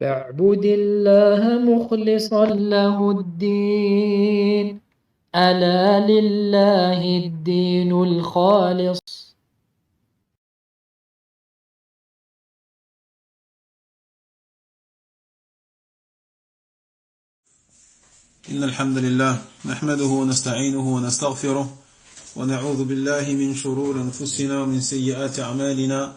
فاعبد الله مخلصا له الدين. ألا لله الدين الخالص. إن الحمد لله نحمده ونستعينه ونستغفره ونعوذ بالله من شرور أنفسنا ومن سيئات أعمالنا.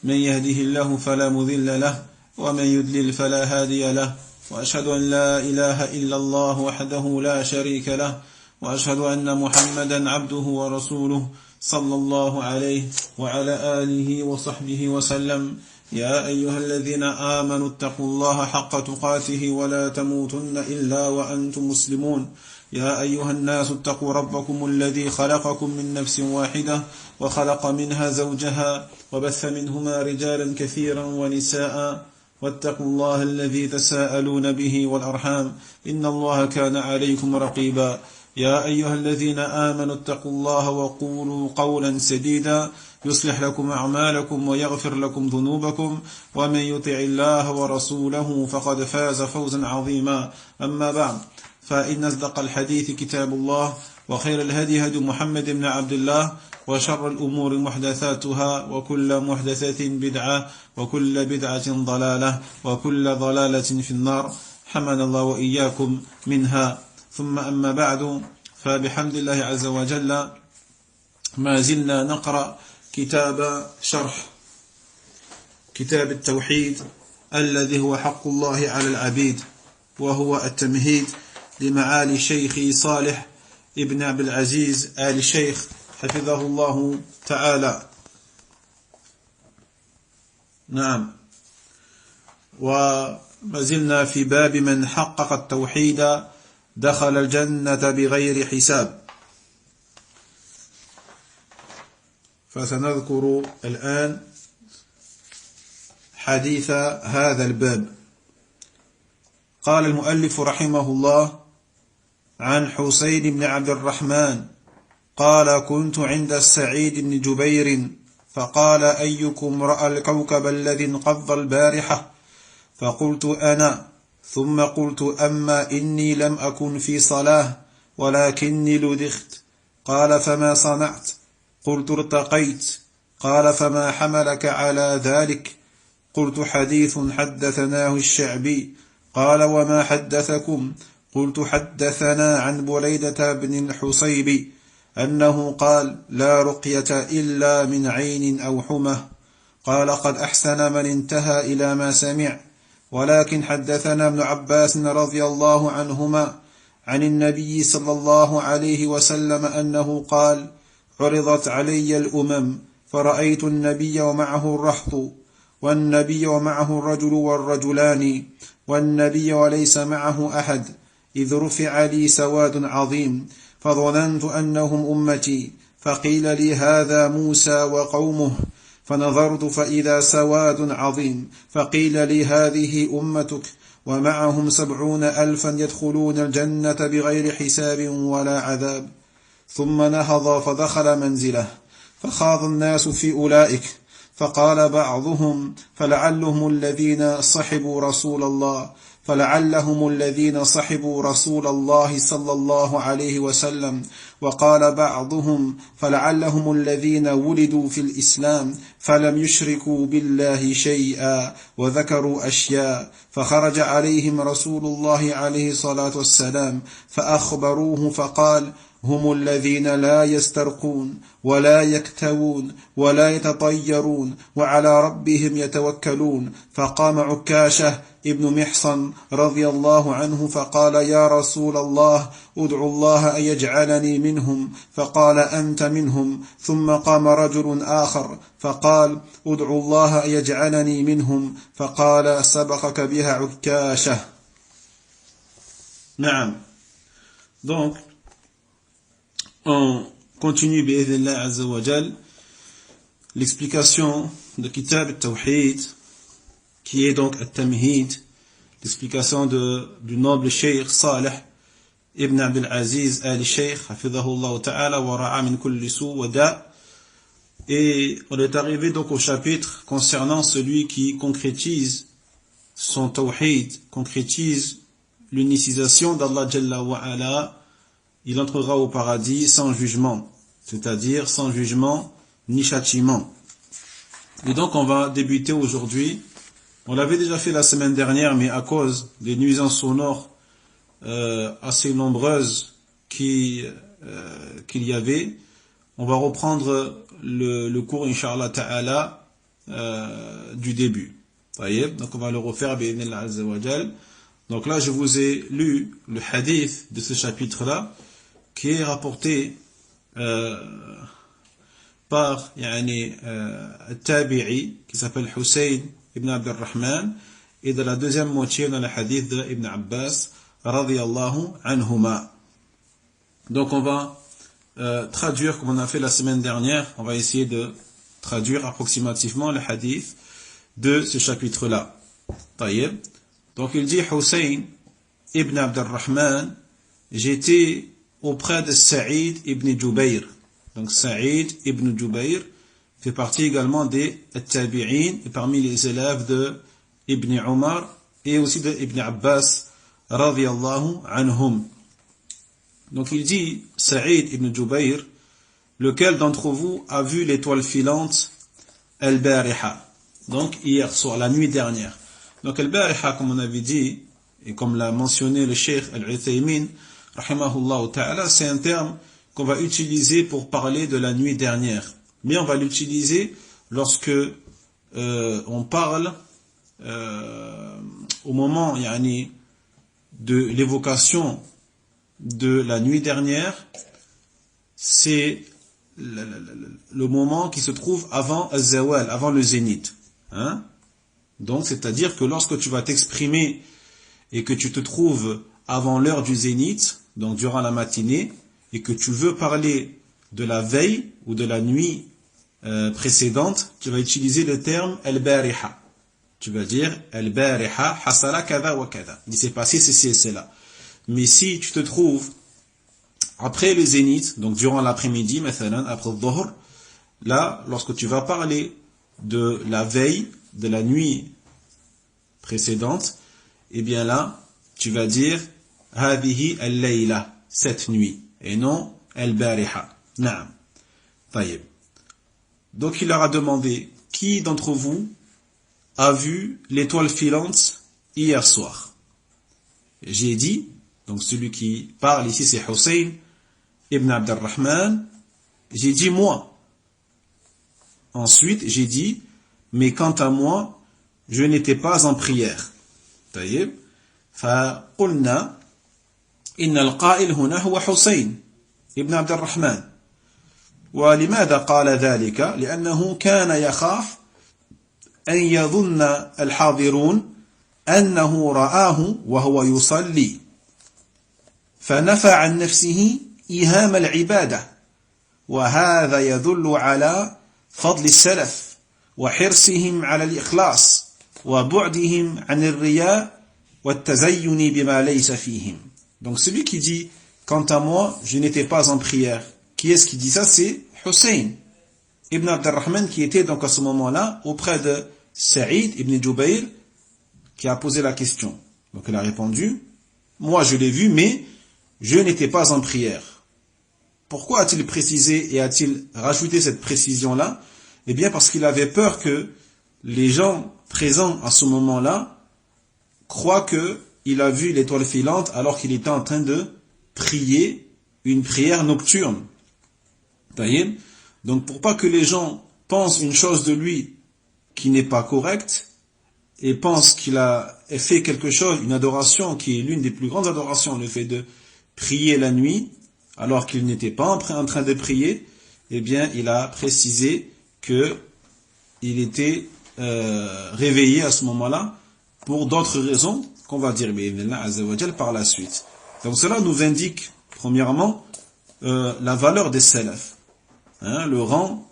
من يهده الله فلا مضل له ومن يضلل فلا هادي له، وأشهد أن لا إله إلا الله وحده لا شريك له، وأشهد أن محمدا عبده ورسوله صلى الله عليه وعلى آله وصحبه وسلم. يا أيها الذين آمنوا اتقوا الله حق تقاته ولا تموتن إلا وأنتم مسلمون. يا أيها الناس اتقوا ربكم الذي خلقكم من نفس واحدة وخلق منها زوجها وبث منهما رجالا كثيرا ونساء، واتقوا الله الذي تساءلون به والأرحام إن الله كان عليكم رقيبا. يا أيها الذين آمنوا اتقوا الله وقولوا قولا سديدا يصلح لكم أعمالكم ويغفر لكم ذنوبكم، ومن يطع الله ورسوله فقد فاز فوزا عظيما. أما بعد، فإن أصدق الحديث كتاب الله، وخير الهدي هدي محمد بن عبد الله، وشر الأمور محدثاتها، وكل محدثة بدعة، وكل بدعة ضلالة، وكل ضلالة في النار، حمنا الله وإياكم منها. ثم أما بعد، فبحمد الله عز وجل ما زلنا نقرأ كتاب شرح كتاب التوحيد الذي هو حق الله على العبيد، وهو التمهيد لمعالي الشيخ صالح ابن عبد العزيز آل الشيخ حفظه الله تعالى. نعم، وما زلنا في باب من حقق التوحيد دخل الجنة بغير حساب. فسنذكر الآن حديث هذا الباب. قال المؤلف رحمه الله: عن حسين بن عبد الرحمن قال: كنت عند السعيد بن جبير فقال: أيكم رأى الكوكب الذي انقض البارحة؟ فقلت: أنا. ثم قلت: أما إني لم أكن في صلاة ولكني لدغت. قال: فما صنعت؟ قلت: ارتقيت. قال: فما حملك على ذلك؟ قلت: حديث حدثناه الشعبي. قال: وما حدثكم؟ قلت: حدثنا عن بريدة بن الحصيب أنه قال: لا رقية إلا من عين أو حمى. قال: قد أحسن من انتهى إلى ما سمع. ولكن حدثنا ابن عباس رضي الله عنهما عن النبي صلى الله عليه وسلم أنه قال: عرضت علي الأمم فرأيت النبي ومعه الرهط، والنبي ومعه الرجل والرجلان، والنبي وليس معه أحد، إذ رفع لي سواد عظيم فظننت أنهم أمتي، فقيل لي: هذا موسى وقومه. فنظرت فإذا سواد عظيم، فقيل لي: هذه أمتك ومعهم 70,000 يدخلون الجنة بغير حساب ولا عذاب. ثم نهض فدخل منزله، فخاض الناس في أولئك، فقال بعضهم: فلعلهم الذين صحبوا رسول الله صلى الله عليه وسلم. وقال بعضهم: فلعلهم الذين ولدوا في الإسلام فلم يشركوا بالله شيئا، وذكروا أشياء. فخرج عليهم رسول الله عليه الصلاة والسلام فأخبروه فقال: هم الذين لا يسترقون ولا يكتوون ولا يتطيرون وعلى ربهم يتوكلون. فقام عكاشة ابن محصن رضي الله عنه فقال: يا رسول الله، ادعو الله أن يجعلني منهم. فقال: أنت منهم. ثم قام رجل آخر فقال: ادعو الله أن يجعلني منهم. فقال: سبقك بها عكاشة. نعم. Donc, on continue bi'idhnillah azza wa jal l'explication de Kitab al-Tawhid, qui est donc al-Tamhid, l'explication du noble Cheikh Salih ibn Abdul Aziz al-Cheikh hafidhahullah ta'ala wa ra'a min kulli su wa da. Et on est arrivé donc au chapitre concernant celui qui concrétise son tawhid concrétise l'unicisation d'Allah Jalla wa Ala, il entrera au paradis sans jugement, c'est-à-dire sans jugement ni châtiment. Et donc on va débuter aujourd'hui. On l'avait déjà fait la semaine dernière, mais à cause des nuisances sonores assez nombreuses qu'il y avait, on va reprendre le cours, Inch'Allah Ta'ala, du début. Donc on va le refaire, bi'idhnillah azza wa jal. Donc là, je vous ai lu le hadith de ce chapitre-là, qui est rapporté par Tabi'i, qui s'appelle Hussein ibn Abdurrahman, et de la deuxième moitié dans le hadith de Ibn Abbas, radiyallahu anhuma. Donc on va traduire, comme on a fait la semaine dernière, on va essayer de traduire approximativement le hadith de ce chapitre-là. Taïeb. Donc il dit Hussein ibn Abdurrahman, j'étais auprès de Saïd ibn Jubayr. Donc Saïd ibn Jubayr fait partie également des Tabi'in, et parmi les élèves de Ibn Umar et aussi de Ibn Abbas radiyallahu anhum. Donc il dit Saïd ibn Jubayr, lequel d'entre vous a vu l'étoile filante al-Bariha, donc hier soir, la nuit dernière. Donc al-Bariha, comme on avait dit, et comme l'a mentionné le Cheikh Al-Uthaymin, rahimahullah ta'ala, c'est un terme qu'on va utiliser pour parler de la nuit dernière. Mais on va l'utiliser lorsque on parle au moment de l'évocation de la nuit dernière, c'est le moment qui se trouve avant al-zawal, avant le zénith. Donc, c'est-à-dire que lorsque tu vas t'exprimer et que tu te trouves avant l'heure du zénith, donc durant la matinée, et que tu veux parler de la veille ou de la nuit précédente, tu vas utiliser le terme al-bariha. Tu vas dire al-bariha hasala kada wa kada. Il s'est passé ceci et cela. Mais si tu te trouves après le zénith, donc durant l'après-midi, mathalan, après le dhuhr, là, lorsque tu vas parler de la veille, de la nuit précédente, eh bien là, tu vas dire hadihi al-layla, cette nuit, et non al-bariha. Naam. Taïeb. Donc il leur a demandé, qui d'entre vous a vu l'étoile filante hier soir? J'ai dit, donc celui qui parle ici c'est Hussein ibn Abdurrahman, j'ai dit moi. Ensuite j'ai dit, mais quant à moi, je n'étais pas en prière. طيب فقلنا إن القائل هنا هو حسين ابن عبد الرحمن. ولماذا قال ذلك؟ لأنه كان يخاف أن يظن الحاضرون أنه رآه وهو يصلي فنفى عن نفسه إيهام العبادة. وهذا يدل على فضل السلف وحرصهم على الإخلاص وبعدهم عن الرياء والتزين بما ليس فيهم. Donc celui qui dit quant à moi je n'étais pas en prière, qui est-ce qui dit ça? C'est Hussein ibn Abdurrahman, qui était donc à ce moment-là auprès de Saïd ibn Jubayr, qui a posé la question. Donc il a répondu, moi je l'ai vu mais je n'étais pas en prière. Pourquoi a-t-il précisé et a-t-il rajouté cette précision-là? Eh bien parce qu'il avait peur que les gens présents à ce moment-là croient qu'il a vu l'étoile filante alors qu'il était en train de prier une prière nocturne. Donc pour pas que les gens pensent une chose de lui qui n'est pas correcte et pensent qu'il a fait quelque chose, une adoration qui est l'une des plus grandes adorations, le fait de prier la nuit alors qu'il n'était pas en train de prier, eh bien il a précisé que il était réveillé à ce moment-là pour d'autres raisons qu'on va dire par la suite. Donc cela nous indique premièrement la valeur des salaf, le rang,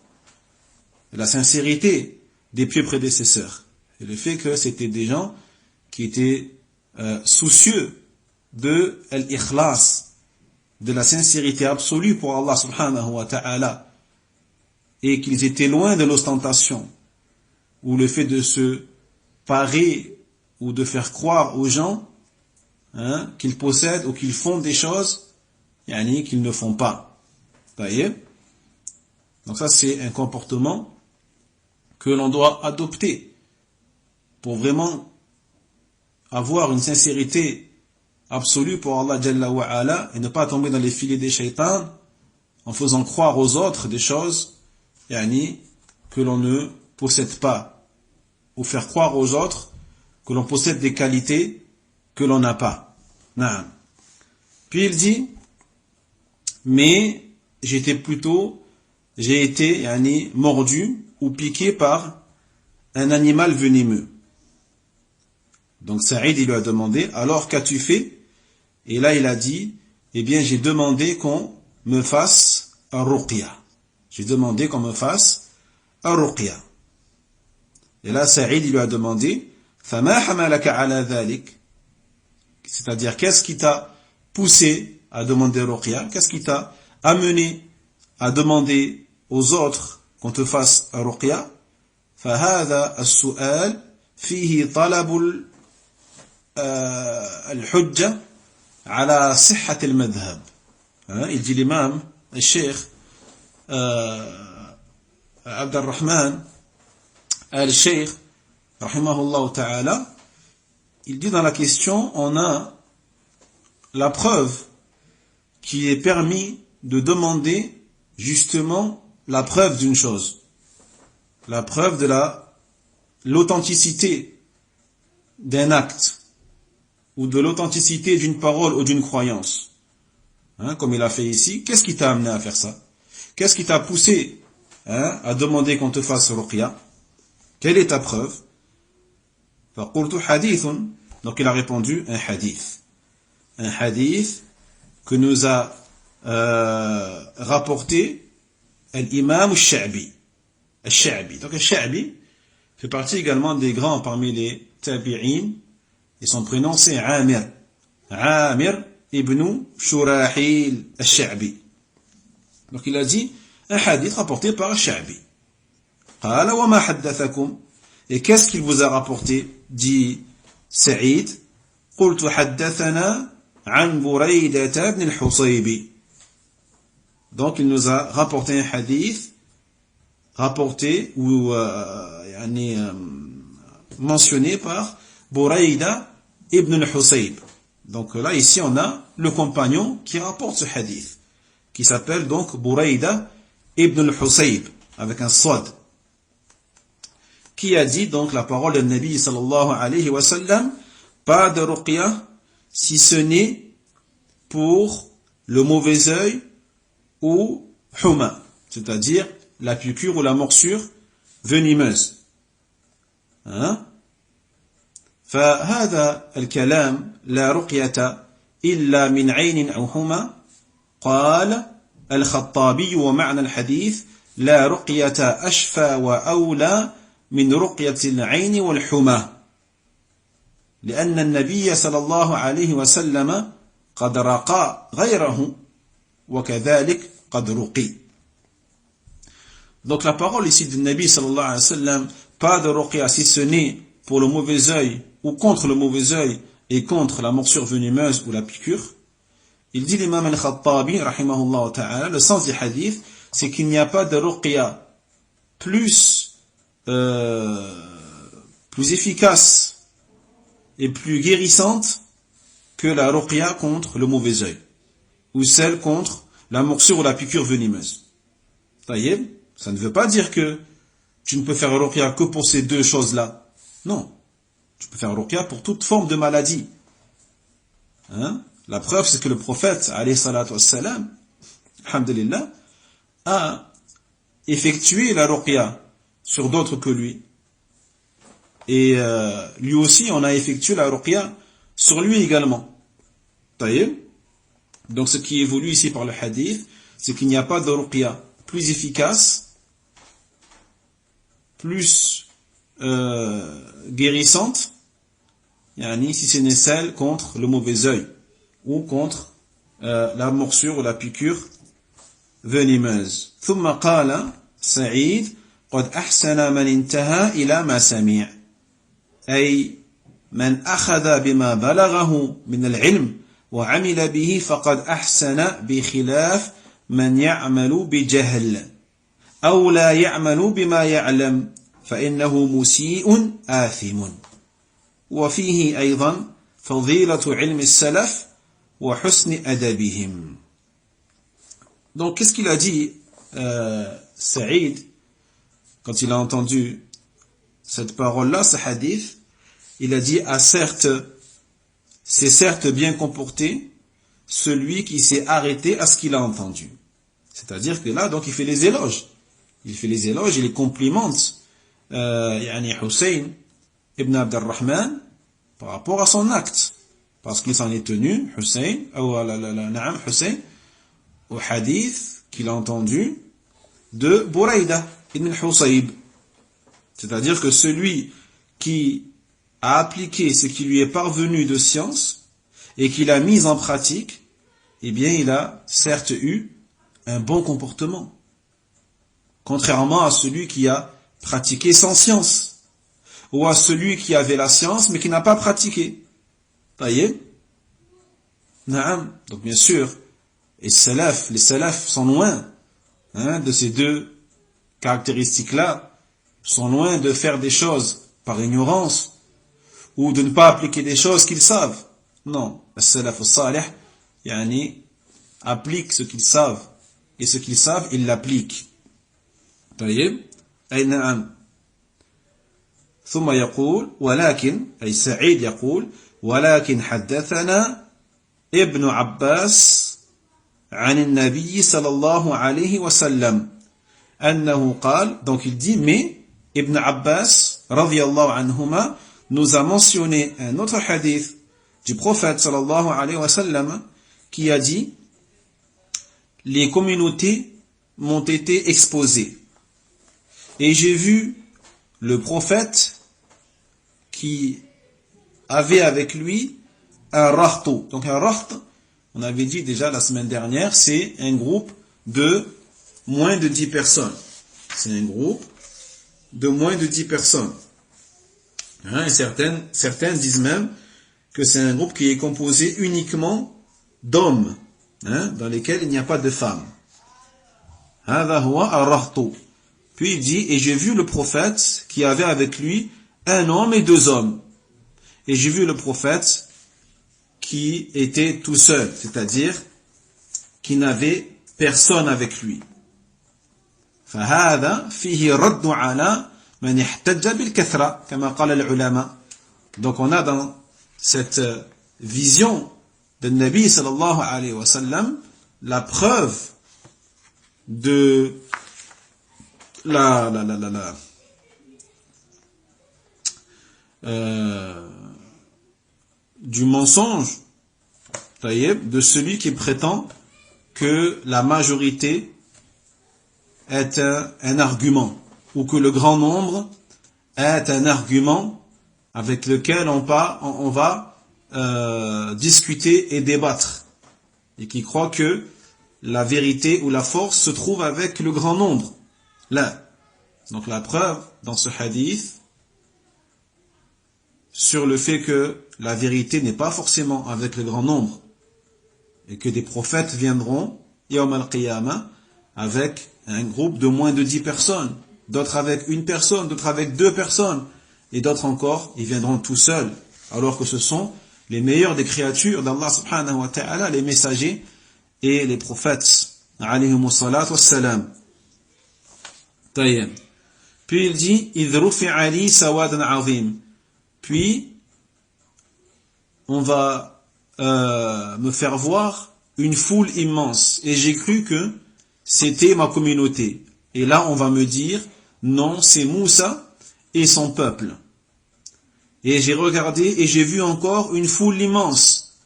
la sincérité des pieux prédécesseurs, et le fait que c'était des gens qui étaient soucieux de l'ikhlas, de la sincérité absolue pour Allah subhanahu wa ta'ala, et qu'ils étaient loin de l'ostentation ou le fait de se parer ou de faire croire aux gens qu'ils possèdent ou qu'ils font des choses qu'ils ne font pas. Vous voyez? Donc ça, c'est un comportement que l'on doit adopter pour vraiment avoir une sincérité absolue pour Allah Jalla wa Ala et ne pas tomber dans les filets des shaitans en faisant croire aux autres des choses que l'on ne possède pas, ou faire croire aux autres que l'on possède des qualités que l'on n'a pas. Naam. Puis il dit, mais j'ai été mordu ou piqué par un animal venimeux. Donc Saïd, il lui a demandé, alors qu'as-tu fait? Et là il a dit, eh bien j'ai demandé qu'on me fasse un ruqya. J'ai demandé qu'on me fasse un ruqya. Et là Saïd, il lui a demandé, فَمَا حَمَلَكَ عَلَى ذَلِكَ? C'est-à-dire, qu'est-ce qui t'a poussé à demander ruqya? Qu'est-ce qui t'a amené à demander aux autres qu'on te fasse un ruqya? فَهَذَا السُّؤَالِ فِيهِ طَلَبُ الحجة على صحة المذهب. Il dit l'imam, le cheikh Abd al-Rahman al-Cheikh rahimahullah ta'ala, il dit dans la question, on a la preuve qui est permis de demander justement la preuve d'une chose, la preuve de l'authenticité d'un acte ou de l'authenticité d'une parole ou d'une croyance, comme il a fait ici. Qu'est-ce qui t'a amené à faire ça? Qu'est-ce qui t'a poussé à demander qu'on te fasse ruqya? Quelle est ta preuve? فَقُلْتُ حَدِيثٌ. Donc il a répondu, un hadith que nous a rapporté l'imam al-Sha'bi. Donc al-Sha'bi fait partie également des grands parmi les tabi'in, et son prénom c'est Amir ibn Shurahil al-Sha'bi. Donc il a dit un hadith rapporté par al-Sha'bi. قال وما حدثكم? Et qu'est-ce qu'il vous a rapporté? Dit Saïd, قلت حدثنا عن بريدة بن الحصيب. Donc il nous a rapporté un hadith rapporté ou mentionné par Burayda ibn al-Husayb. Donc là ici on a le compagnon qui rapporte ce hadith, qui s'appelle donc Burayda ibn al-Husayb avec un sad, qui a dit donc la parole de Nabi sallallahu alayhi wa sallam, pas de ruqya si ce n'est pour le mauvais œil ou huma, c'est-à-dire la piqûre ou la morsure venimeuse. فهذا الكلام لا رقية إلا من عين أو حمى. قال الخطابي ومعنى الحديث لا رقية أشفى وأولى من رقية العين والحمى لأن النبي صلى الله عليه وسلم قد رقى غيره وكذلك قد رقي. Donc la parole ici du Nabi sallallahu alayhi wa sallam, pas de ruqya si ce n'est pour le mauvais œil ou contre le mauvais œil et contre la morsure venimeuse ou la piqûre. Il dit l'imam al-Khattabi rahimahullah ta'ala, le sens du hadith, c'est qu'il n'y a pas de ruqya plus efficace et plus guérissante que la ruqya contre le mauvais œil ou celle contre la morsure ou la piqûre venimeuse. Taïeb, ça ne veut pas dire que tu ne peux faire ruqya que pour ces deux choses-là. Non, tu peux faire ruqya pour toute forme de maladie. La preuve, c'est que le prophète, alayhi salatu wassalam, alhamdulillah, a effectué la ruqya sur d'autres que lui. Et lui aussi, on a effectué la ruqya sur lui également. Taïeb. Donc ce qui évolue ici par le hadith, c'est qu'il n'y a pas de ruqya plus efficace, plus guérissante, si ce n'est celle contre le mauvais œil ou contre la morsure ou la piqûre venimeuse. ثم قال سعيد قد أحسن من انتهى إلى ما سمع. أي من أخذ بما بلغه من العلم وعمل به فقد أحسن بخلاف من يعمل بجهل أو لا يعمل بما يعلم فإنه مسيء آثم. وفيه أيضا فضيلة علم السلف وحسن أدبهم. Donc qu'est-ce qu'il a dit Saïd quand il a entendu cette parole-là, ce hadith? Il a dit, c'est certes bien comporté celui qui s'est arrêté à ce qu'il a entendu. C'est-à-dire que là, donc, il fait les éloges. Il fait les éloges, il les complimente. Hussein ibn Abd al-Rahman par rapport à son acte. Parce qu'il s'en est tenu, Hussein, au hadith qu'il a entendu de Buraïda ibn Husayb. C'est-à-dire que celui qui a appliqué ce qui lui est parvenu de science et qu'il a mis en pratique, eh bien il a certes eu un bon comportement. Contrairement à celui qui a pratiqué sans science, ou à celui qui avait la science mais qui n'a pas pratiqué. Voyez? Donc bien sûr, les salafs sont loin de ces deux caractéristiques-là, sont loin de faire des choses par ignorance ou de ne pas appliquer des choses qu'ils savent. Non, les salaf salih appliquent ce qu'ils savent et ce qu'ils savent, ils l'appliquent. طيب أي نعم. ثم يقول ولكن أي سعيد يقول ولكن حدثنا ابن عباس عن النبي صلى الله عليه وسلم أنه قال. Donc il dit mais Ibn Abbas radiyallahu anhuma nous a mentionné un autre hadith du prophète sallallahu alayhi wa sallam qui a dit les communautés m'ont été exposées et j'ai vu le prophète qui avait avec lui un rahto. Donc un raht, on avait dit déjà la semaine dernière, c'est un groupe de moins de 10 personnes. C'est un groupe de moins de 10 personnes. Et certains disent même que c'est un groupe qui est composé uniquement d'hommes, dans lesquels il n'y a pas de femmes. Puis il dit, et j'ai vu le prophète qui avait avec lui un homme et deux hommes. Et j'ai vu le prophète qui était tout seul, c'est-à-dire qui n'avait personne avec lui. فهذا فيه رد على من احتج بالكثرة كما قال العلماء. Donc on a dans cette vision de Nabi sallallahu alayhi wa sallam la preuve de du mensonge de celui qui prétend que la majorité est un argument, ou que le grand nombre est un argument avec lequel on va discuter et débattre, et qui croit que la vérité ou la force se trouve avec le grand nombre. Là, donc la preuve dans ce hadith sur le fait que la vérité n'est pas forcément avec le grand nombre, et que des prophètes viendront Yawm al-Qiyamah avec un groupe de moins de 10 personnes, d'autres avec une personne, d'autres avec 2 personnes, et d'autres encore, ils viendront tout seuls, alors que ce sont les meilleurs des créatures d'Allah subhanahu wa ta'ala, les messagers et les prophètes, alayhimus salatu wassalam. Puis il dit, إِذْ رُفِعَ لِي سَوَادٌ عَظِيمٌ. Puis, on va me faire voir une foule immense, et j'ai cru que c'était ma communauté. Et là, on va me dire, non, c'est Moussa et son peuple. Et j'ai regardé et j'ai vu encore une foule immense.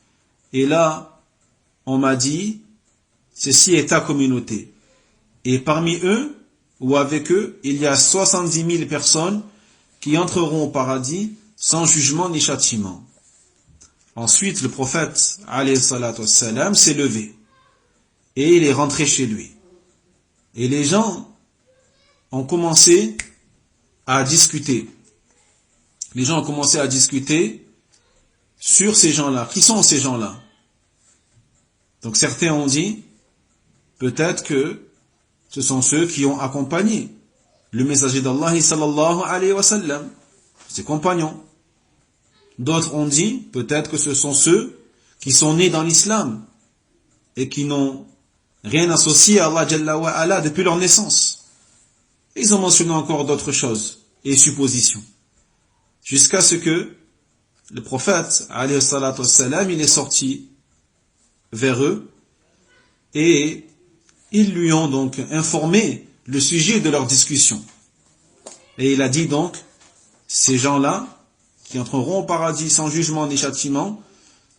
Et là, on m'a dit, ceci est ta communauté. Et parmi eux, ou avec eux, il y a 70 000 personnes qui entreront au paradis sans jugement ni châtiment. Ensuite, le prophète, alayhi salatu wassalam, s'est levé. Et il est rentré chez lui. Et les gens ont commencé à discuter. Les gens ont commencé à discuter sur ces gens-là. Qui sont ces gens-là? Donc certains ont dit, peut-être que ce sont ceux qui ont accompagné le messager d'Allah sallallahu alayhi wa sallam, ses compagnons. D'autres ont dit, peut-être que ce sont ceux qui sont nés dans l'islam et qui n'ont rien associé à Allah Jalla wa Ala depuis leur naissance. Ils ont mentionné encore d'autres choses et suppositions. Jusqu'à ce que le prophète, alayhi salatu wassalam, il est sorti vers eux et ils lui ont donc informé le sujet de leur discussion. Et il a dit donc, ces gens-là, qui entreront au paradis sans jugement ni châtiment,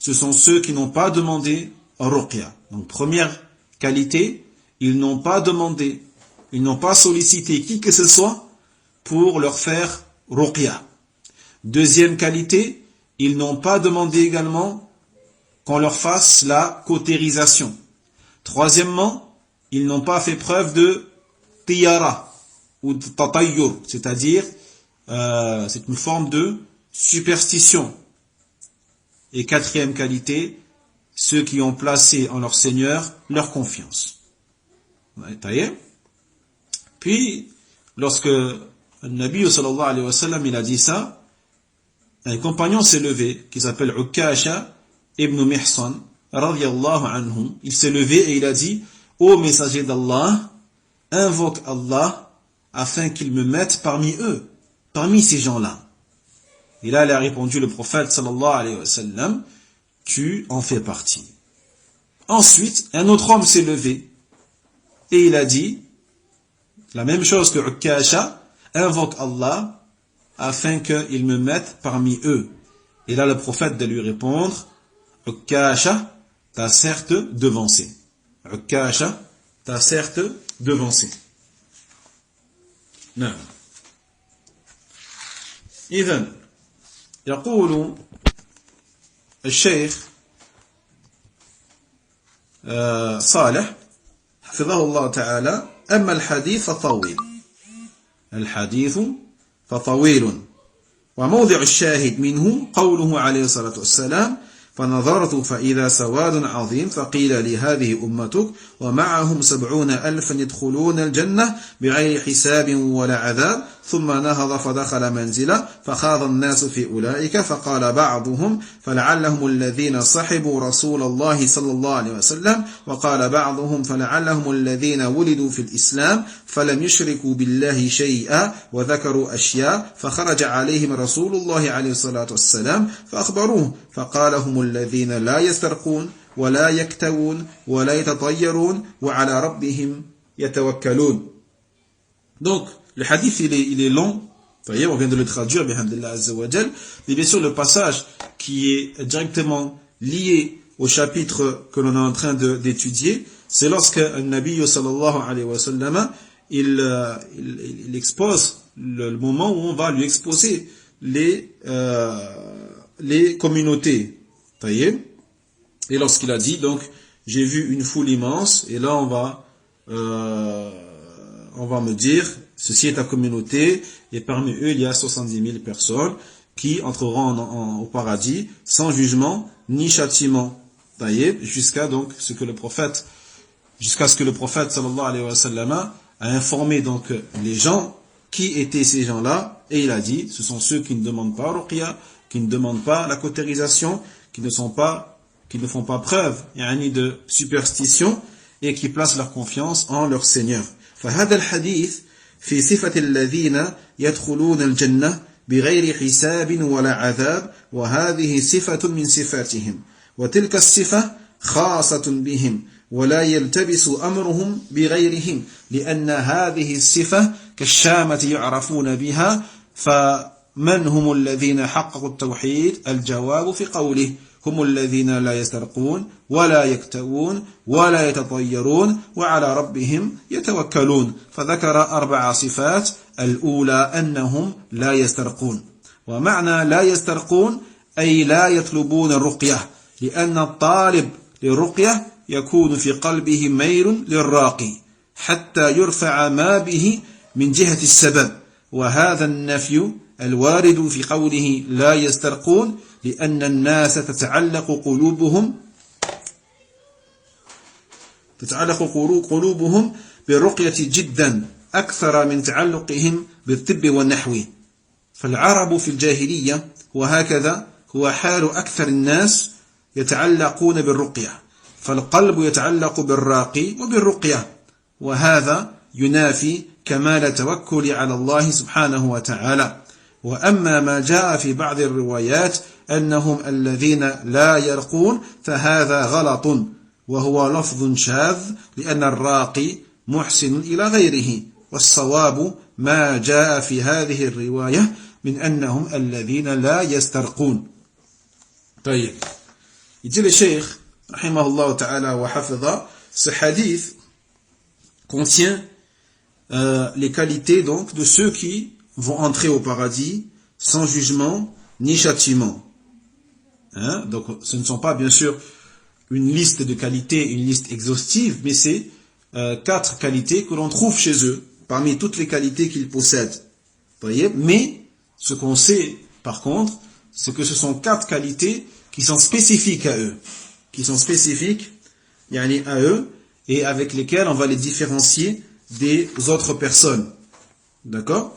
ce sont ceux qui n'ont pas demandé ruqya. Donc première qualité, ils n'ont pas demandé, ils n'ont pas sollicité qui que ce soit pour leur faire ruqya. Deuxième qualité, ils n'ont pas demandé également qu'on leur fasse la cautérisation. Troisièmement, ils n'ont pas fait preuve de tiyara ou de tatayyur, c'est-à-dire c'est une forme de superstition. Et quatrième qualité, ceux qui ont placé en leur Seigneur leur confiance. Puis, lorsque le Nabi sallallahu alayhi wa sallam il a dit ça, un compagnon s'est levé, qui s'appelle Ukasha ibn Mihsan, radiyallahu anhu. Il s'est levé et il a dit, ô messager d'Allah, invoque Allah afin qu'il me mette parmi eux, parmi ces gens-là. Et là, il a répondu le prophète sallallahu alayhi wa sallam, tu en fais partie. Ensuite, un autre homme s'est levé et il a dit la même chose que Ukasha, invoque Allah afin qu'il me mette parmi eux. Et là, le prophète de lui répondre, Ukasha, t'as certes devancé. Ukasha, t'as certes devancé. Non. إذن يقول الشيخ صالح حفظه الله تعالى أما الحديث فطويل الحديث فطويل وموضع الشاهد منه قوله عليه الصلاة والسلام فنظرت فإذا سواد عظيم فقيل لهذه أمتك ومعهم 70,000 يدخلون الجنة بغير حساب ولا عذاب ثم نهض فدخل منزله فخاض الناس في أولئك فقال بعضهم فلعلهم الذين صحبوا رسول الله صلى الله عليه وسلم وقال بعضهم فلعلهم الذين ولدوا في الإسلام فلم يشركوا بالله شيئا وذكروا أشياء فخرج عليهم رسول الله عليه الصلاة والسلام فأخبروه فقال هم الذين لا يسترقون ولا يكتوون ولا يتطيرون وعلى ربهم يتوكلون. Donc le hadith il est long, on vient de le traduire bihamdillah azza wa jal, mais bien sûr le passage qui est directement lié au chapitre que l'on est en train d'étudier, c'est lorsque le Nabi sallallahu alayhi wa sallam il expose le moment où on va lui exposer les communautés. Et lorsqu'il a dit donc j'ai vu une foule immense et là on va me dire ceci est ta communauté et parmi eux il y a 70 000 personnes qui entreront au paradis sans jugement ni châtiment. Jusqu'à ce que le prophète sallallahu alayhi wa sallam a informé donc les gens qui étaient ces gens-là et il a dit ce sont ceux qui ne demandent pas ruqya, qui ne demandent pas la cautérisation, qui ne font pas preuve de superstition et qui placent leur confiance en leur Seigneur. فهذا الحديث في صفة الذين يدخلون الجنة بغير حساب ولا عذاب وهذه صفة من صفاتهم وتلك الصفة خاصة بهم ولا يلتبس أمرهم بغيرهم لأن هذه الصفة كالشامة يعرفون بها فمن هم الذين حققوا التوحيد الجواب في قوله هم الذين لا يسترقون ولا يكتوون ولا يتطيرون وعلى ربهم يتوكلون فذكر 4 صفات الأولى أنهم لا يسترقون ومعنى لا يسترقون أي لا يطلبون الرقية لأن الطالب للرقية يكون في قلبه ميل للراقي حتى يرفع ما به من جهة السبب وهذا النفي الوارد في قوله لا يسترقون لأن الناس تتعلق قلوبهم بالرقية جدا أكثر من تعلقهم بالطب والنحو. فالعرب في الجاهلية وهكذا هو حال أكثر الناس يتعلقون بالرقية، فالقلب يتعلق بالراقي وبالرقية، وهذا ينافي كمال التوكل على الله سبحانه وتعالى. وأما ما جاء في بعض الروايات أنهم الذين لا يرقون فهذا غلط، وهو لفظ شاذ لأن الراقي محسن إلى غيره، والصواب ما جاء في هذه الرواية من أنهم الذين لا يسترقون. طيب، il dit le cheikh rahimahullah ta'ala wa hafidha, ce hadith contient les qualités donc de ceux qui vont entrer au paradis sans jugement ni châtiment. Donc ce ne sont pas bien sûr une liste de qualités, une liste exhaustive, mais c'est 4 qualités que l'on trouve chez eux, parmi toutes les qualités qu'ils possèdent. Voyez, mais ce qu'on sait par contre, c'est que ce sont 4 qualités qui sont spécifiques à eux, à eux, et avec lesquelles on va les différencier des autres personnes. D'accord?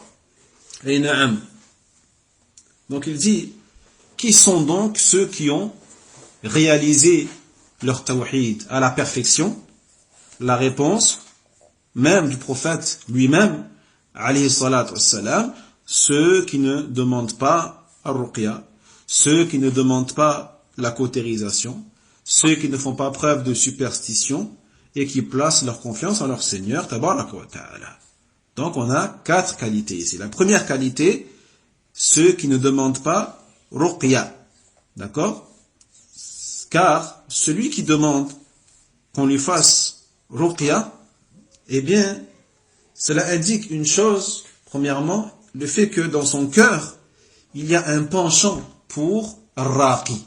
Et na'am. Donc il dit, qui sont donc ceux qui ont réalisé leur tawhid à la perfection? La réponse, même du prophète lui-même, alayhi salatu wassalam, ceux qui ne demandent pas ar-ruqya, ceux qui ne demandent pas la cautérisation, ceux qui ne font pas preuve de superstition et qui placent leur confiance en leur Seigneur, tabaraka wa ta'ala. Donc on a 4 qualités ici. La première qualité, ceux qui ne demandent pas ruqya. D'accord? Car celui qui demande qu'on lui fasse ruqya, eh bien, cela indique une chose, premièrement, le fait que dans son cœur, il y a un penchant pour raqi.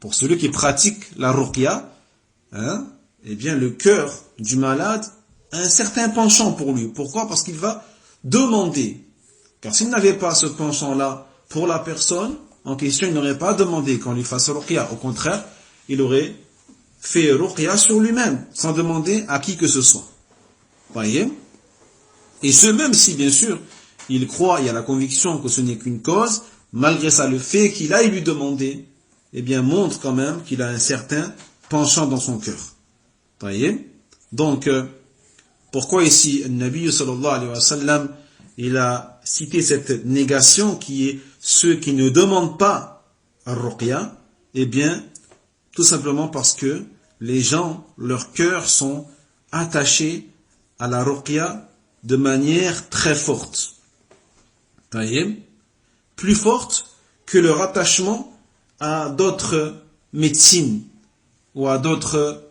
Pour celui qui pratique la ruqya, eh bien, le cœur du malade a un certain penchant pour lui. Pourquoi? Parce qu'il va demander. Car s'il n'avait pas ce penchant-là pour la personne en question, il n'aurait pas demandé qu'on lui fasse ruqya. Au contraire, il aurait fait ruqya sur lui-même, sans demander à qui que ce soit. Voyez? Et ce, même si, bien sûr, il croit, il y a la conviction que ce n'est qu'une cause, malgré ça, le fait qu'il aille lui demander, eh bien, montre quand même qu'il a un certain penchant dans son cœur. Voyez? Donc, pourquoi ici, le Nabi sallallahu alayhi wa sallam, il a cité cette négation qui est ceux qui ne demandent pas ar-ruqya? Eh bien, tout simplement parce que les gens, leurs cœurs sont attachés à la ruqya de manière très forte. Voyez? Plus forte que leur attachement à d'autres médecines ou à d'autres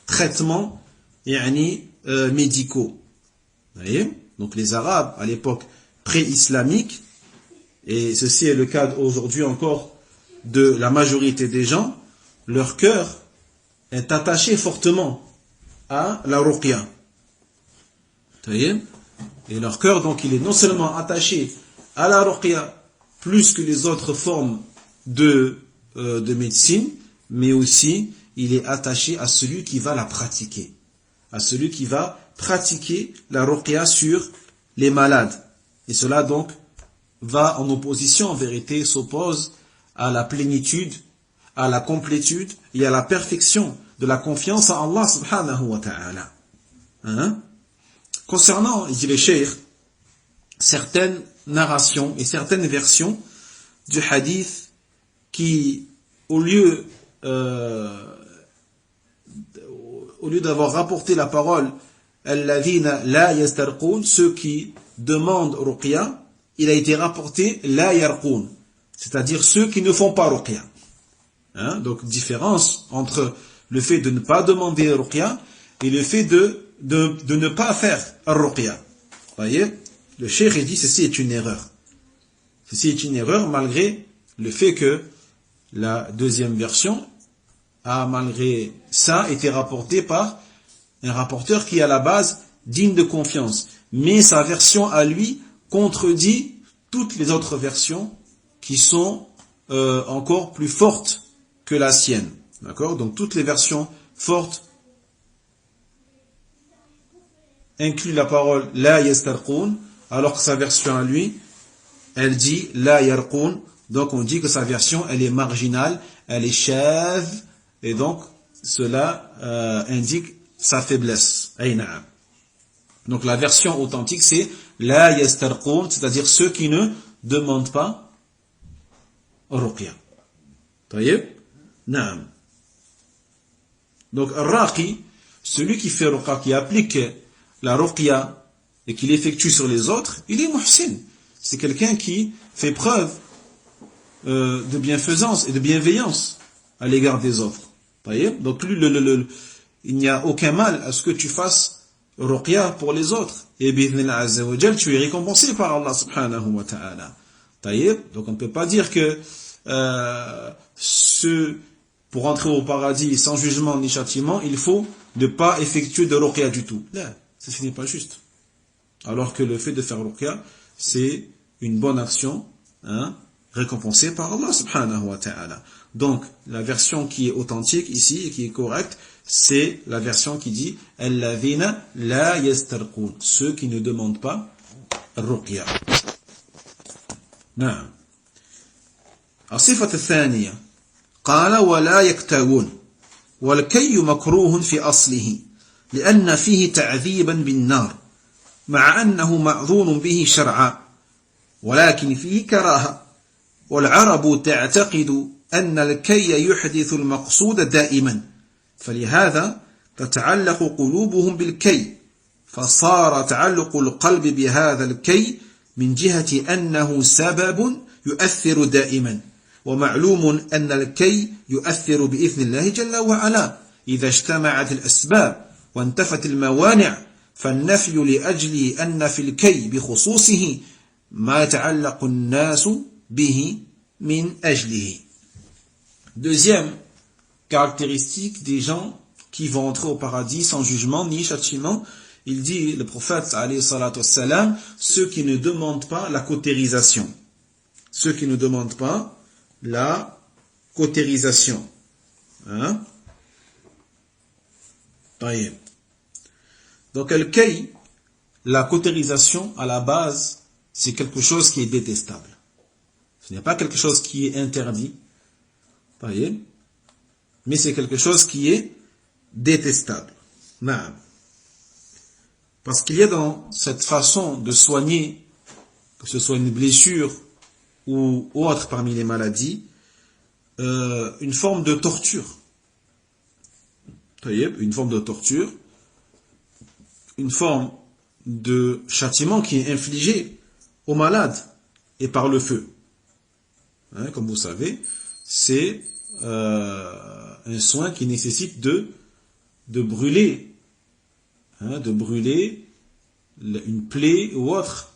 traitements médicaux. Voyez? Donc les Arabes, à l'époque pré-islamique, et ceci est le cas aujourd'hui encore de la majorité des gens, leur cœur est attaché fortement à la ruqya. Voyez? Et leur cœur, donc, il est non seulement attaché à la ruqya plus que les autres formes de médecine, mais aussi il est attaché à celui qui va la pratiquer, à celui qui va pratiquer la ruqya sur les malades. Et cela donc va en opposition, en vérité, s'oppose à la plénitude, à la complétude et à la perfection de la confiance en Allah subhanahu wa ta'ala. Concernant, il dit le cheikh, certaines narrations et certaines versions du hadith qui, au lieu d'avoir rapporté la parole alladhina la yastarqun, ceux qui demandent ruqya, il a été rapporté la yarqun, c'est-à-dire ceux qui ne font pas ruqya. Donc différence entre le fait de ne pas demander ruqya et le fait de ne pas faire ruqya. Voyez, le cheikh dit ceci est une erreur. Ceci est une erreur malgré le fait que la deuxième version a malgré ça été rapportée par un rapporteur qui est à la base digne de confiance. Mais sa version à lui contredit toutes les autres versions qui sont encore plus forte que la sienne. D'accord? Donc toutes les versions fortes incluent la parole la yastarqoun, alors que sa version à lui, elle dit la yarqoun. Donc on dit que sa version, elle est marginale, elle est shadh, et donc cela indique sa faiblesse. Ayna. Donc la version authentique, c'est la yastarqoun, c'est-à-dire ceux qui ne demandent pas ruqya. Taïeb? Naam. Donc raqi, celui qui fait ruqya, qui applique la ruqya et qui l'effectue sur les autres, il est muhsin. C'est quelqu'un qui fait preuve de bienfaisance et de bienveillance à l'égard des autres. Donc il n'y a aucun mal à ce que tu fasses ruqya pour les autres. Et bi'idhnillah azza wa jal, tu es récompensé par Allah subhanahu wa ta'ala. Donc on ne peut pas dire que pour entrer au paradis sans jugement ni châtiment, il faut ne pas effectuer de ruqya du tout. Là, ça n'est pas juste. Alors que le fait de faire ruqya, c'est une bonne action, hein, récompensée par Allah subhanahu wa ta'ala. Donc, la version qui est authentique ici et qui est correcte, c'est la version qui dit « Alladhina la yastarqoun » ceux qui ne demandent pas ruqya. نعم. الصفة الثانية قال ولا يكتوون والكي مكروه في أصله لأن فيه تعذيبا بالنار مع أنه معذور به شرعا ولكن فيه كراهة والعرب تعتقد أن الكي يحدث المقصود دائما فلهذا تتعلق قلوبهم بالكي فصار تعلق القلب بهذا الكي من جهة أنه سبب يؤثر دائما ومعلوم أن الكي يؤثر بإذن الله جل وعلا إذا اجتمعت الأسباب وانتفت الموانع فالنفي لأجل أن في الكي بخصوصه ما يتعلق الناس به من أجله. Deuxième caractéristique des gens qui vont entrer au paradis sans jugement ni châtiment, il dit, le prophète, alayhi salatu wassalam, ceux qui ne demandent pas la cautérisation. Ceux qui ne demandent pas la cautérisation. Hein? Donc, al-kay, la cautérisation, à la base, c'est quelque chose qui est détestable. Ce n'est pas quelque chose qui est interdit. Mais c'est quelque chose qui est détestable. Naam. Parce qu'il y a dans cette façon de soigner, que ce soit une blessure ou autre parmi les maladies, une forme de torture. Une forme de torture, une forme de châtiment qui est infligé aux malades et par le feu. Hein, comme vous savez, c'est un soin qui nécessite de brûler. De brûler une plaie ou autre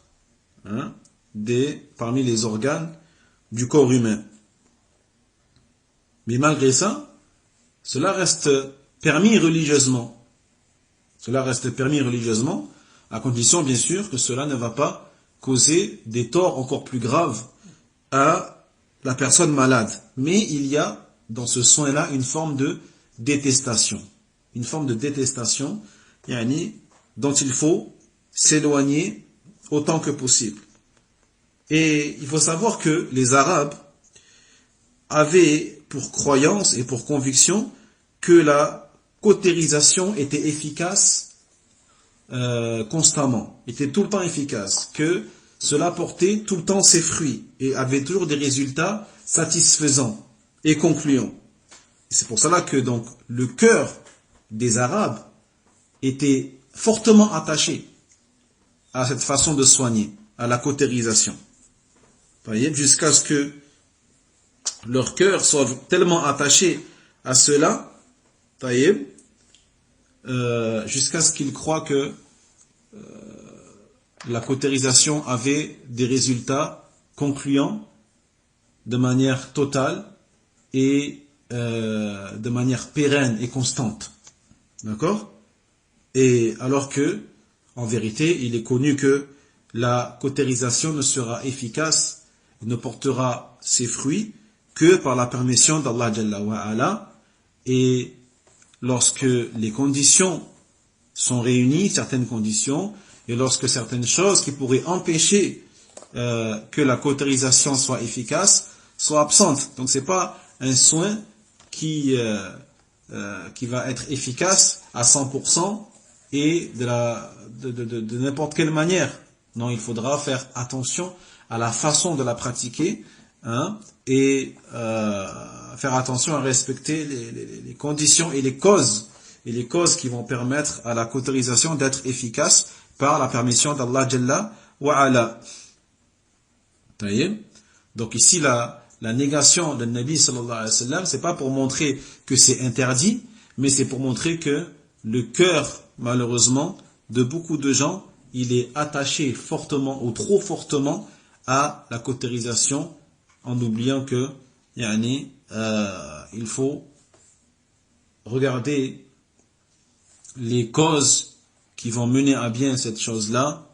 parmi les organes du corps humain. Mais malgré ça, cela reste permis religieusement. Cela reste permis religieusement, à condition bien sûr que cela ne va pas causer des torts encore plus graves à la personne malade. Mais il y a dans ce soin-là une forme de détestation. Une forme de détestation dont il faut s'éloigner autant que possible. Et il faut savoir que les Arabes avaient pour croyance et pour conviction que la cautérisation était efficace constamment, était tout le temps efficace, que cela portait tout le temps ses fruits et avait toujours des résultats satisfaisants et concluants. Et c'est pour cela que donc le cœur des Arabes était fortement attaché à cette façon de soigner, à la cautérisation. Jusqu'à ce que leur cœur soit tellement attaché à cela, jusqu'à ce qu'ils croient que la cautérisation avait des résultats concluants de manière totale et de manière pérenne et constante. D'accord ? Et alors que, en vérité, il est connu que la cautérisation ne sera efficace, ne portera ses fruits que par la permission d'Allah Jalla wa Ala. Et lorsque les conditions sont réunies, certaines conditions, et lorsque certaines choses qui pourraient empêcher que la cautérisation soit efficace soient absentes. Donc c'est pas un soin qui va être efficace à 100% et de n'importe quelle manière. Non, il faudra faire attention à la façon de la pratiquer, hein, et faire attention à respecter les conditions et les causes qui vont permettre à la cautérisation d'être efficace par la permission d'Allah Jalla wa Ala. Donc ici la négation de Nabi sallallahu alayhi wa sallam, c'est pas pour montrer que c'est interdit, mais c'est pour montrer que le cœur, malheureusement, de beaucoup de gens, il est attaché fortement ou trop fortement à la cautérisation, en oubliant que il faut regarder les causes qui vont mener à bien cette chose-là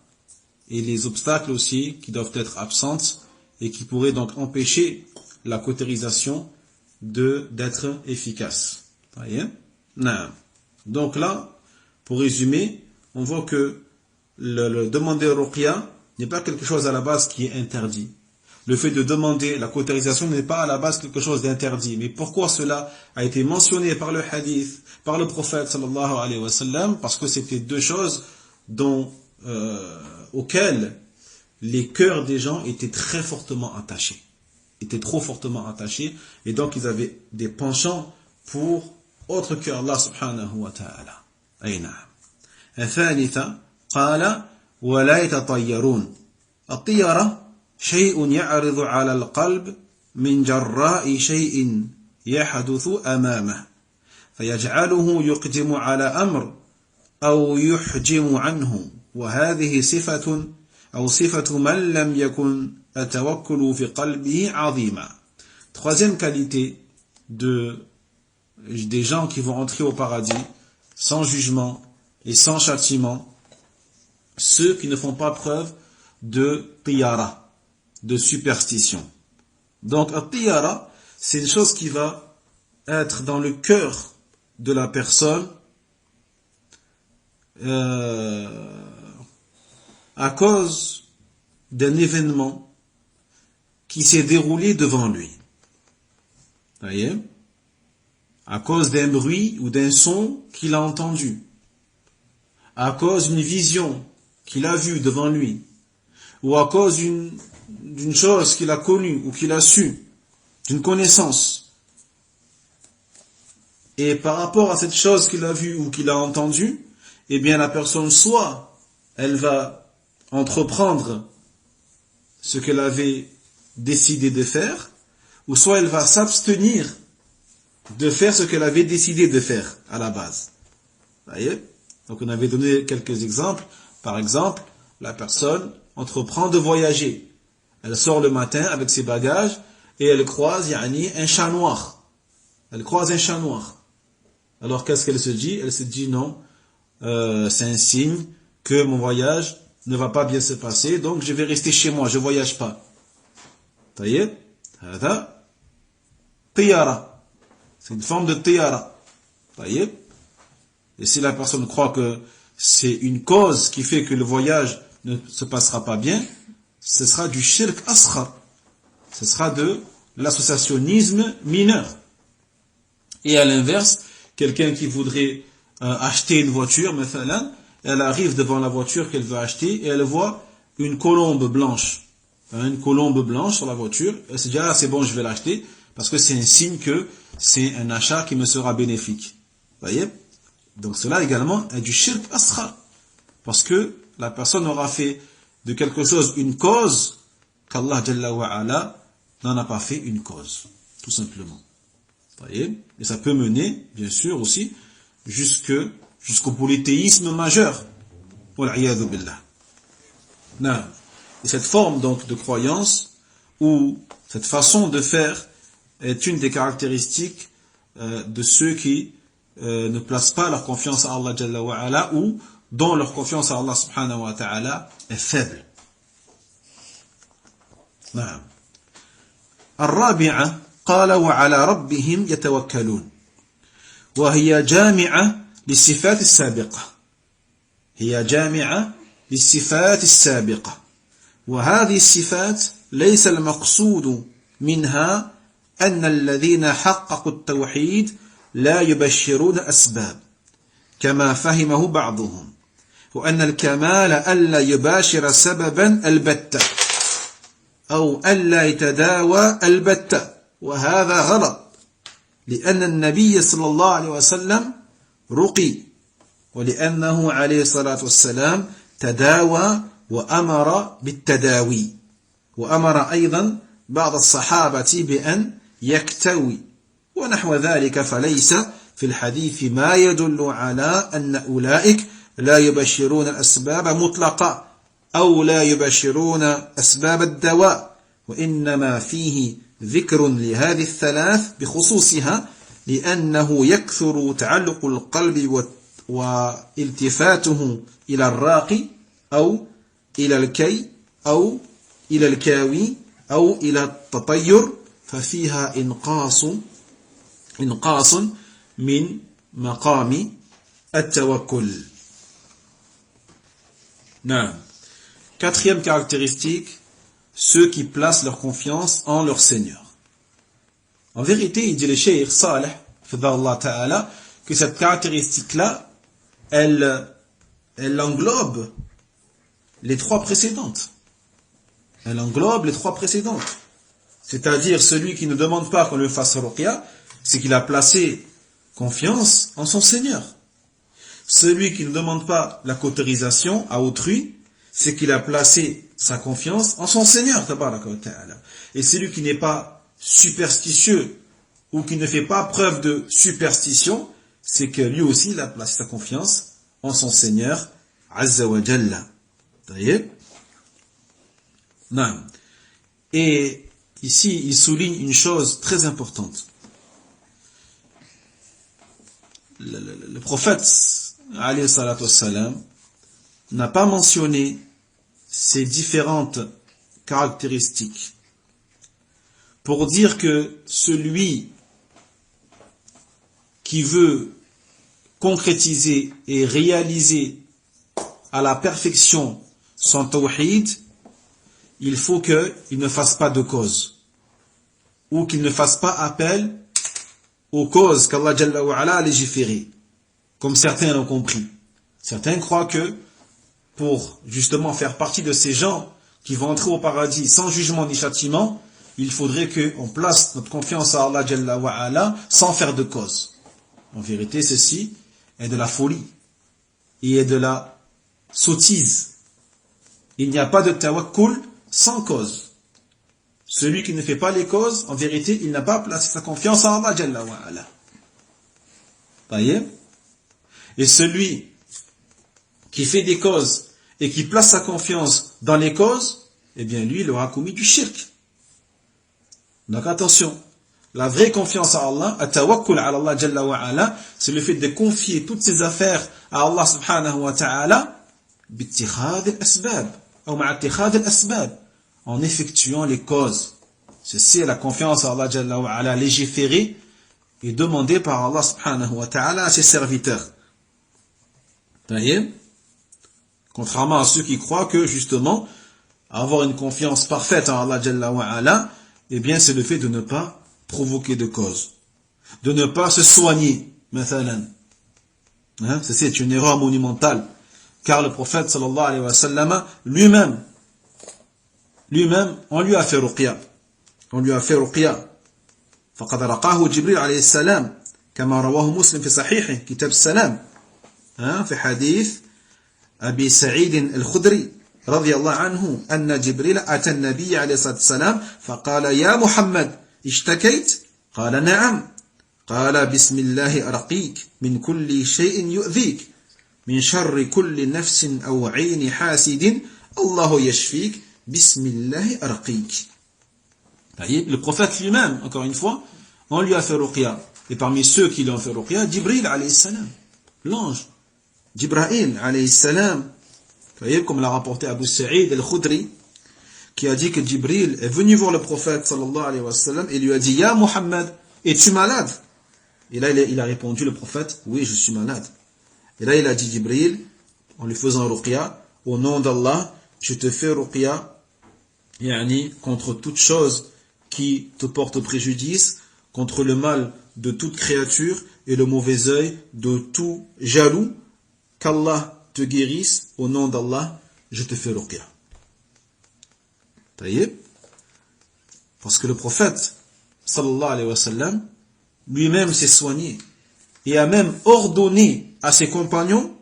et les obstacles aussi qui doivent être absentes et qui pourraient donc empêcher la cautérisation d'être efficace. Donc là, pour résumer, on voit que le demander ruqya n'est pas quelque chose à la base qui est interdit. Le fait de demander la cautérisation n'est pas à la base quelque chose d'interdit. Mais pourquoi cela a été mentionné par le hadith, par le prophète sallallahu alayhi wa sallam? Parce que c'était deux choses auxquelles les cœurs des gens étaient très fortement attachés. Étaient trop fortement attachés. Et donc ils avaient des penchants pour autre que Allah subhanahu wa ta'ala. أي نعم. الثالثة قال ولا يتطيرون. الطيرة شيء يعرض على القلب من جراء شيء يحدث أمامه فيجعله يقدم على أمر أو يحجم عنه وهذه صفة من لم يكن التوكل في قلبه عظيما. Troisième qualité des gens qui vont entrer au paradis sans jugement et sans châtiment, ceux qui ne font pas preuve de tiyara, de superstition. Donc, la tiyara, c'est une chose qui va être dans le cœur de la personne à cause d'un événement qui s'est déroulé devant lui. Vous voyez? À cause d'un bruit ou d'un son qu'il a entendu, à cause d'une vision qu'il a vue devant lui, ou à cause d'une chose qu'il a connue ou qu'il a su, d'une connaissance. Et par rapport à cette chose qu'il a vue ou qu'il a entendue, eh bien la personne, soit elle va entreprendre ce qu'elle avait décidé de faire, ou soit elle va s'abstenir de faire ce qu'elle avait décidé de faire à la base. Vous voyez? Donc on avait donné quelques exemples. Par exemple, la personne entreprend de voyager. Elle sort le matin avec ses bagages et elle croise un chat noir. Elle croise un chat noir. Alors qu'est-ce qu'elle se dit? Elle se dit non, c'est un signe que mon voyage ne va pas bien se passer, donc je vais rester chez moi, je ne voyage pas. Vous voyez? Tiyara. C'est une forme de tiyara. Vous voyez? Et si la personne croit que c'est une cause qui fait que le voyage ne se passera pas bien, ce sera du shirk asghar. Ce sera de l'associationnisme mineur. Et à l'inverse, quelqu'un qui voudrait acheter une voiture, elle arrive devant la voiture qu'elle veut acheter et elle voit une colombe blanche. Une colombe blanche sur la voiture. Elle se dit, ah c'est bon, je vais l'acheter, parce que c'est un signe que c'est un achat qui me sera bénéfique. Vous voyez? Donc cela également est du shirk asghar. Parce que la personne aura fait de quelque chose une cause qu'Allah Jalla wa Ala n'en a pas fait une cause. Tout simplement. Vous voyez? Et ça peut mener, bien sûr aussi, jusqu'au polythéisme majeur. Wal'iyadhu billah. Non. Et cette forme donc de croyance, ou cette façon de faire, est une des caractéristiques de ceux qui ne placent pas leur confiance à Allah Jalla wa Ala, ou dont leur confiance à Allah subhanahu wa ta'ala est faible. الرابعة قال وعلى ربهم يتوكلون وهي جامعة للصفات السابقة هي جامعة للصفات السابقة وهذه الصفات ليس المقصود منها أن الذين حققوا التوحيد لا يبشرون أسباب كما فهمه بعضهم وأن الكمال ألا يباشر سببا البتة أو ألا يتداوى البتة وهذا غلط لأن النبي صلى الله عليه وسلم رقي ولأنه عليه الصلاة والسلام تداوى وأمر بالتداوي وأمر أيضا بعض الصحابة بأن يكتوي ونحو ذلك فليس في الحديث ما يدل على أن أولئك لا يبشرون الأسباب مطلقة أو لا يبشرون أسباب الدواء وإنما فيه ذكر لهذه الثلاث بخصوصها لأنه يكثر تعلق القلب والتفاته إلى الراقي أو إلى الكي أو إلى الكاوي أو إلى التطير ففيها إنقاص من مقام التوكل. Non. Quatrième caractéristique, ceux qui placent leur confiance en leur Seigneur. En vérité, il dit le Cheikh Salih, Fadallah Ta'ala, que cette caractéristique-là, elle englobe les trois précédentes. Elle englobe les trois précédentes. C'est-à-dire, celui qui ne demande pas qu'on lui fasse ruqya, c'est qu'il a placé confiance en son Seigneur. Celui qui ne demande pas la cautérisation à autrui, c'est qu'il a placé sa confiance en son Seigneur. Et celui qui n'est pas superstitieux ou qui ne fait pas preuve de superstition, c'est que lui aussi il a placé sa confiance en son Seigneur Azza wa Jalla. Et ici, il souligne une chose très importante. Le prophète alayhi salatu wassalam n'a pas mentionné ces différentes caractéristiques pour dire que celui qui veut concrétiser et réaliser à la perfection son tawhid, il faut qu'il ne fasse pas de cause ou qu'il ne fasse pas appel aux causes qu'Allah Jalla wa Ala a légiférées, comme certains l'ont compris. Certains croient que pour justement faire partie de ces gens qui vont entrer au paradis sans jugement ni châtiment, il faudrait qu'on place notre confiance à Allah Jalla wa Ala sans faire de cause. En vérité, ceci est de la folie et est de la sottise. Il n'y a pas de tawakkul sans cause. Celui qui ne fait pas les causes, en vérité, il n'a pas placé sa confiance en Allah Jalla wa Ala. Voyez? Et celui qui fait des causes et qui place sa confiance dans les causes, eh bien lui, il aura commis du shirk. Donc attention, la vraie confiance à Allah, at-tawakkul ala Allah Jalla wa Ala, c'est le fait de confier toutes ses affaires à Allah subhanahu wa ta'ala, bittikhad al-asbab, ou ma'attikhad al-asbab, en effectuant les causes. Ceci est la confiance à Allah Jalla wa Ala légiférée et demandée par Allah subhanahu wa ta'ala à ses serviteurs. Voyez? Contrairement à ceux qui croient que justement avoir une confiance parfaite en Allah Jalla wa Ala, eh bien c'est le fait de ne pas provoquer de cause, de ne pas se soigner, mathalan. Ceci est une erreur monumentale, car le prophète sallallahu alayhi wa sallam lui-même, on lui a fait ruqya. On lui a fait ruqya. فقد رقاه جبريل عليه السلام كما رواه مسلم في صحيحه كتاب السلام في حديث أبي سعيد الخدري رضي الله عنه أن جبريل أتى النبي عليه الصلاة والسلام فقال يا محمد اشتكيت؟ قال نعم. قال بسم الله أرقيك من كل شيء يؤذيك من شر كل نفس أو عين حاسد الله يشفيك بسم الله أرقيك. Le prophète lui-même, encore une fois, on lui a fait ruqya. Et parmi ceux qui lui ont fait ruqya, Jibril alayhi salam, l'ange. Jibril alayhi salam, comme l'a rapporté Abu Sa'id al-Khudri, qui a dit que Jibril est venu voir le prophète sallallahu alayhi wa sallam et lui a dit Ya Muhammad, es-tu malade? Et là il a répondu le prophète, oui je suis malade. Et là il a dit Jibril, en lui faisant ruqya, au nom d'Allah, je te fais ruqya, contre toute chose qui te porte préjudice, contre le mal de toute créature et le mauvais œil de tout jaloux, qu'Allah te guérisse, au nom d'Allah, je te fais ruqya. Taïeb. Parce que le prophète, sallallahu alayhi wa sallam, lui-même s'est soigné et a même ordonné à ses compagnons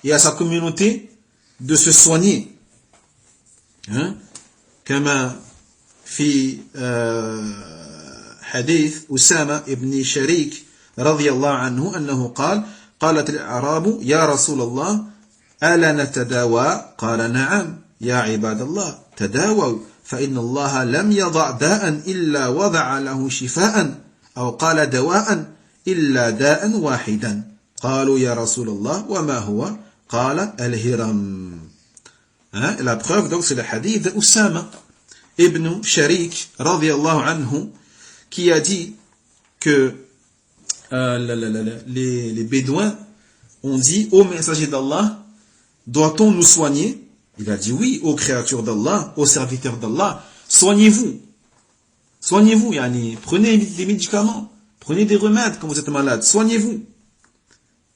et à sa communauté de se soigner. كما في حديث أسامة ابن شريك رضي الله عنه أنه قال قالت الأعراب يا رسول الله ألا نتداوى قال نعم يا عباد الله تداووا فإن الله لم يضع داء إلا وضع له شفاء أو قال دواء إلا داء واحدا قالوا يا رسول الله وما هو قال الهرم. La preuve donc c'est le hadith de Usama ibn Sharik radiyallahu anhu qui a dit que les Bédouins ont dit ô messager d'Allah, doit-on nous soigner? Il a dit oui, ô créatures d'Allah, ô serviteurs d'Allah, soignez-vous. Soignez-vous, prenez des médicaments, prenez des remèdes quand vous êtes malade, soignez-vous.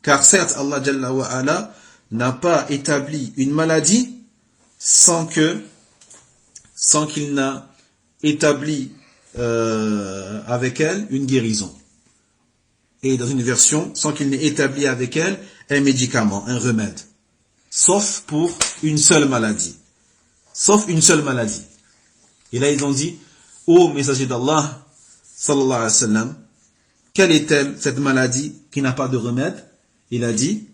Car certes, Allah Jalla wa Ala n'a pas établi une maladie sans qu'il n'a établi avec elle une guérison. Et dans une version, sans qu'il n'ait établi avec elle un médicament, un remède. Sauf pour une seule maladie. Sauf une seule maladie. Et là ils ont dit, ô messager d'Allah, sallallahu alayhi wa sallam, quelle est-elle cette maladie qui n'a pas de remède? Il a dit,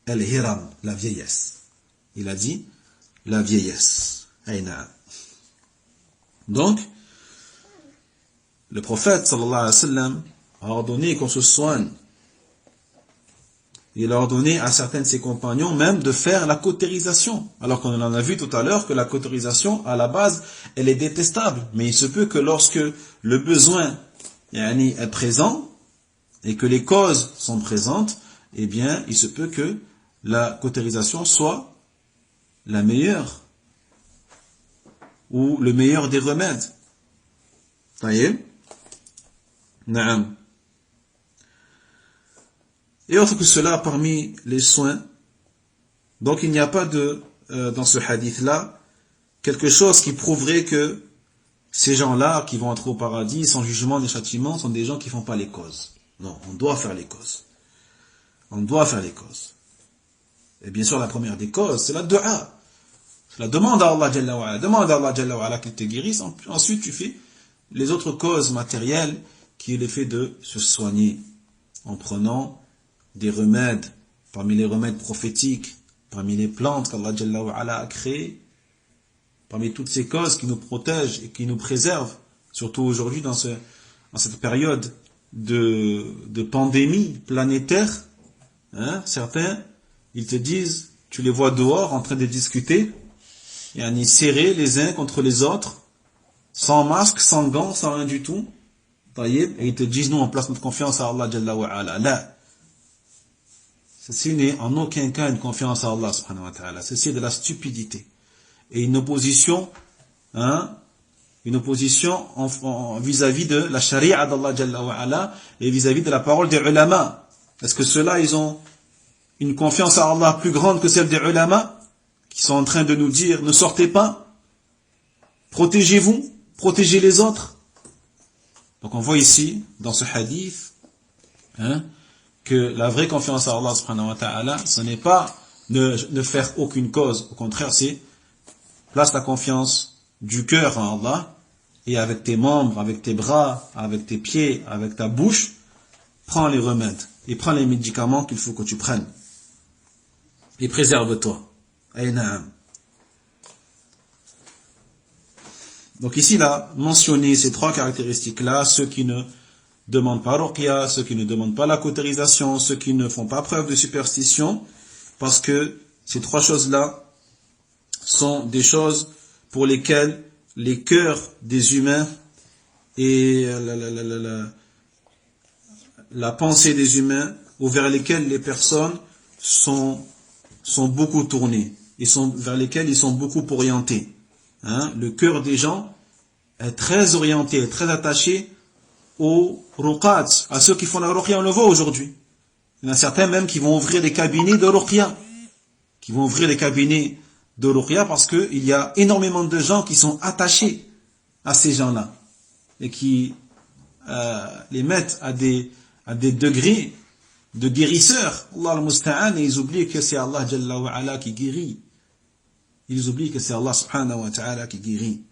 al-hiram, la vieillesse. Il a dit, la vieillesse. Aïna. Donc, le prophète sallallahu alayhi wa sallam a ordonné qu'on se soigne. Il a ordonné à certains de ses compagnons même de faire la cautérisation. Alors qu'on en a vu tout à l'heure que la cautérisation, à la base, elle est détestable. Mais il se peut que lorsque le besoin est présent et que les causes sont présentes, eh bien, il se peut que la cautérisation soit la meilleure ou le meilleur des remèdes. Taïeb. Naam. Et autre que cela, parmi les soins, donc il n'y a pas dans ce hadith-là, quelque chose qui prouverait que ces gens-là qui vont entrer au paradis sans jugement ni châtiment sont des gens qui ne font pas les causes. Non, on doit faire les causes. On doit faire les causes. Et bien sûr, la première des causes, c'est la dua. C'est la demande à Allah Jalla wa Ala. Demande à Allah Jalla wa Ala qu'il te guérisse. Ensuite, tu fais les autres causes matérielles, qui est le fait de se soigner en prenant des remèdes, parmi les remèdes prophétiques, parmi les plantes qu'Allah Jalla wa Ala a créées, parmi toutes ces causes qui nous protègent et qui nous préservent, surtout aujourd'hui dans cette période de pandémie planétaire. Certains, ils te disent, tu les vois dehors en train de discuter, et serrés les uns contre les autres, sans masque, sans gants, sans rien du tout, et ils te disent, nous on place notre confiance à Allah Jalla wa Ala. Là, ceci n'est en aucun cas une confiance à Allah subhanahu wa ta'ala. Ceci est de la stupidité. Et une opposition vis-à-vis de la charia d'Allah Jalla wa Ala et vis-à-vis de la parole des ulama. Est-ce que ceux-là, ils ont une confiance à Allah plus grande que celle des ulama qui sont en train de nous dire, ne sortez pas, protégez-vous, protégez les autres. Donc on voit ici, dans ce hadith, que la vraie confiance à Allah subhanahu wa ta'ala, ce n'est pas ne faire aucune cause. Au contraire, c'est place ta confiance du cœur en Allah et avec tes membres, avec tes bras, avec tes pieds, avec ta bouche, prends les remèdes et prends les médicaments qu'il faut que tu prennes. Et préserve-toi. Aïnaam. Donc ici, il a mentionné ces trois caractéristiques-là, ceux qui ne demandent pas ruqya, ceux qui ne demandent pas la cautérisation, ceux qui ne font pas preuve de superstition, parce que ces trois choses-là sont des choses pour lesquels les cœurs des humains et la pensée des humains, ou vers lesquels les personnes sont beaucoup tournées, vers lesquels ils sont beaucoup orientés. Hein? Le cœur des gens est très orienté, très attaché aux ruqat, à ceux qui font la ruqya, on le voit aujourd'hui. Il y en a certains même qui vont ouvrir des cabinets de ruqya, parce qu'il y a énormément de gens qui sont attachés à ces gens-là et qui les mettent à des degrés de guérisseurs. Allah al-Musta'an, et ils oublient que c'est Allah Jalla wa Ala qui guérit. Ils oublient que c'est Allah subhanahu wa ta'ala qui guérit.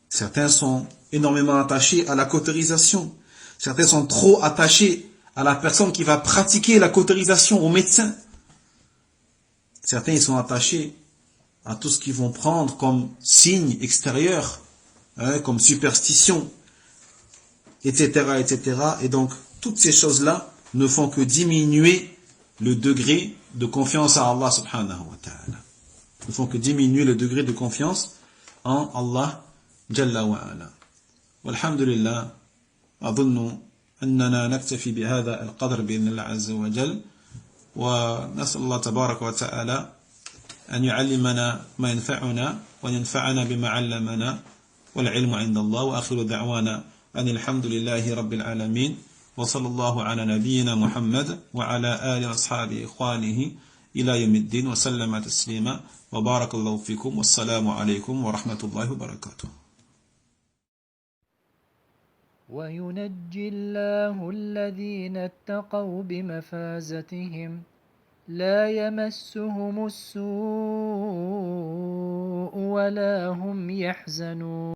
Certains sont énormément attachés à la cautérisation. Certains sont trop attachés à la personne qui va pratiquer la cautérisation, au médecin. Certains ils sont attachés à tout ce qu'ils vont prendre comme signe extérieur, hein, comme superstition, etc., etc. Et donc, toutes ces choses-là ne font que diminuer le degré de confiance à Allah subhanahu wa ta'ala. Ne font que diminuer le degré de confiance en Allah jalla wa ala. Walhamdulillah, أظن أننا نكتفي بهذا القدر بإذن الله عز وجل ونسأل الله تبارك وتعالى أن يعلمنا ما ينفعنا وينفعنا بما علمنا والعلم عند الله وآخر دعوانا أن الحمد لله رب العالمين وصلى الله على نبينا محمد وعلى آله وأصحابه إخوانه إلى يوم الدين وسلم تسليما وبارك الله فيكم والسلام عليكم ورحمة الله وبركاته. وينجي الله الذين اتقوا بمفازتهم لا يمسهم السوء ولا هم يحزنون